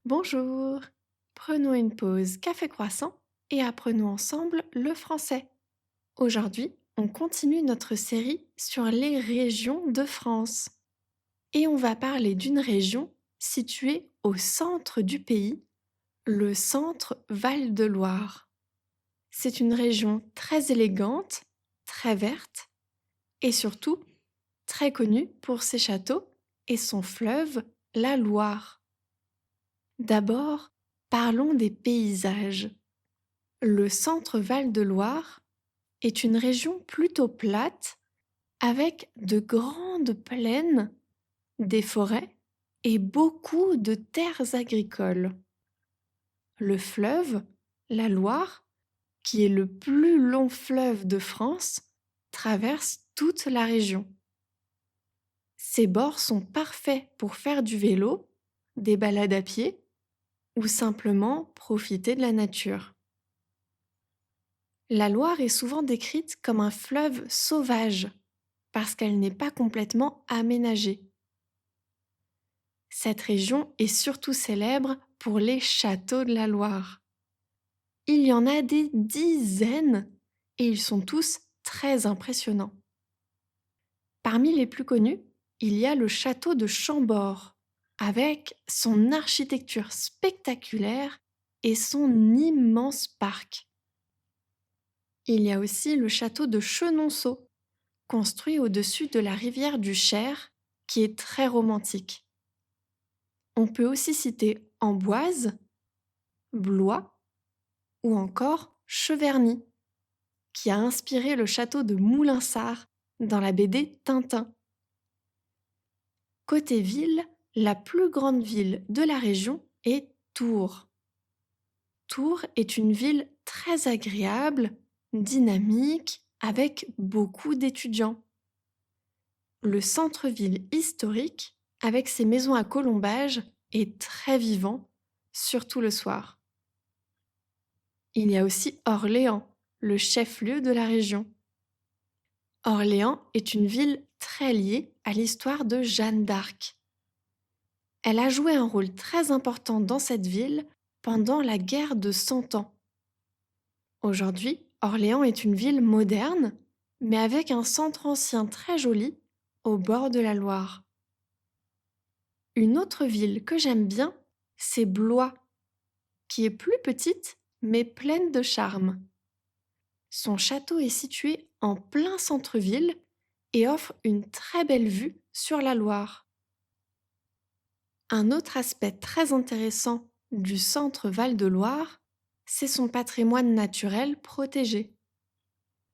Bonjour. Prenons une pause café croissant et apprenons ensemble le français. Aujourd'hui, on continue notre série sur les régions de France. Et on va parler d'une région située au centre du pays, le centre Val-de-Loire. C'est une région très élégante, très verte et surtout très connue pour ses châteaux et son fleuve, la Loire. D'abord, parlons des paysages. Le centre Val-de-Loire est une région plutôt plate avec de grandes plaines, des forêts et beaucoup de terres agricoles. Le fleuve, la Loire, qui est le plus long fleuve de France, traverse toute la région. Ses bords sont parfaits pour faire du vélo, des balades à pied ou simplement profiter de la nature. La Loire est souvent décrite comme un fleuve sauvage parce qu'elle n'est pas complètement aménagée. Cette région est surtout célèbre pour les châteaux de la Loire. Il y en a des dizaines et ils sont tous très impressionnants. Parmi les plus connus, il y a le château de Chambord avec son architecture spectaculaire et son immense parc. Il y a aussi le château de Chenonceau, construit au-dessus de la rivière du Cher, qui est très romantique. On peut aussi citer Amboise, Blois ou encore Cheverny, qui a inspiré le château de Moulinsart dans la BD Tintin. Côté ville, la plus grande ville de la région est Tours. Tours est une ville très agréable, dynamique, avec beaucoup d'étudiants. Le centre-ville historique, avec ses maisons à colombages, est très vivant, surtout le soir. Il y a aussi Orléans, le chef-lieu de la région. Orléans est une ville très liée à l'histoire de Jeanne d'Arc. Elle a joué un rôle très important dans cette ville pendant la guerre de Cent Ans. Aujourd'hui, Orléans est une ville moderne, mais avec un centre ancien très joli au bord de la Loire. Une autre ville que j'aime bien, c'est Blois, qui est plus petite mais pleine de charme. Son château est situé en plein centre-ville et offre une très belle vue sur la Loire. Un autre aspect très intéressant du centre Val-de-Loire, c'est son patrimoine naturel protégé.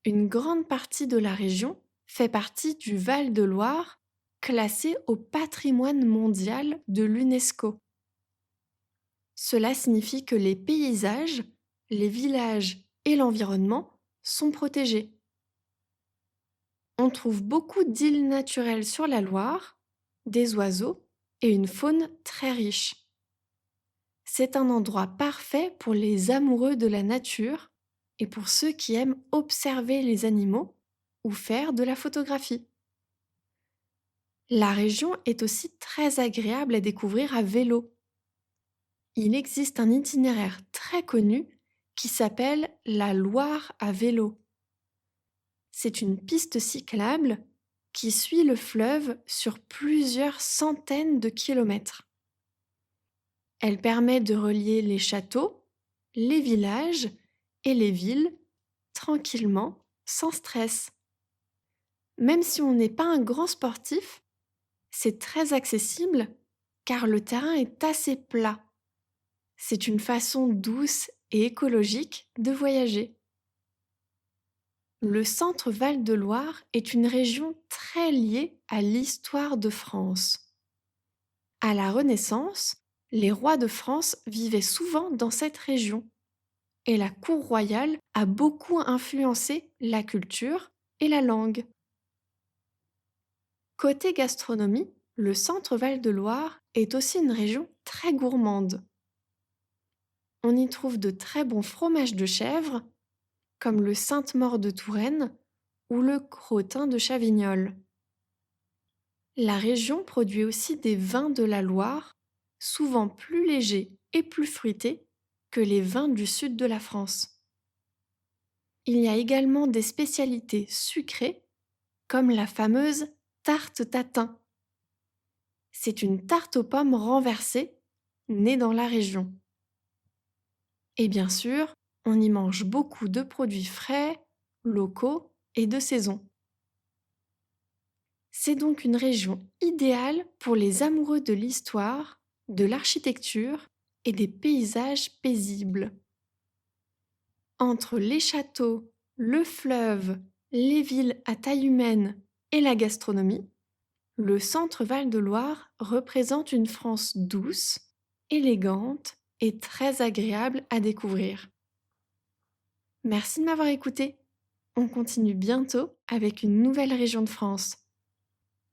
Une grande partie de la région fait partie du Val-de-Loire, classé au patrimoine mondial de l'UNESCO. Cela signifie que les paysages, les villages et l'environnement sont protégés. On trouve beaucoup d'îles naturelles sur la Loire, des oiseaux et une faune très riche. C'est un endroit parfait pour les amoureux de la nature et pour ceux qui aiment observer les animaux ou faire de la photographie. La région est aussi très agréable à découvrir à vélo. Il existe un itinéraire très connu qui s'appelle la Loire à vélo. C'est une piste cyclable qui suit le fleuve sur plusieurs centaines de kilomètres. Elle permet de relier les châteaux, les villages et les villes tranquillement, sans stress. Même si on n'est pas un grand sportif, c'est très accessible car le terrain est assez plat. C'est une façon douce et écologique de voyager. Le centre Val-de-Loire est une région très liée à l'histoire de France. À la Renaissance, les rois de France vivaient souvent dans cette région et la cour royale a beaucoup influencé la culture et la langue. Côté gastronomie, le centre Val-de-Loire est aussi une région très gourmande. On y trouve de très bons fromages de chèvre, comme le Sainte-Maure de Touraine ou le Crottin de Chavignol. La région produit aussi des vins de la Loire, souvent plus légers et plus fruité que les vins du sud de la France. Il y a également des spécialités sucrées, comme la fameuse tarte tatin. C'est une tarte aux pommes renversée, née dans la région. Et bien sûr, on y mange beaucoup de produits frais, locaux et de saison. C'est donc une région idéale pour les amoureux de l'histoire, de l'architecture et des paysages paisibles. Entre les châteaux, le fleuve, les villes à taille humaine et la gastronomie, le centre Val-de-Loire représente une France douce, élégante et très agréable à découvrir. Merci de m'avoir écouté. On continue bientôt avec une nouvelle région de France.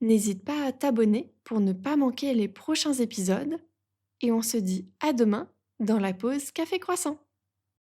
N'hésite pas à t'abonner pour ne pas manquer les prochains épisodes et on se dit à demain dans la pause Café Croissant.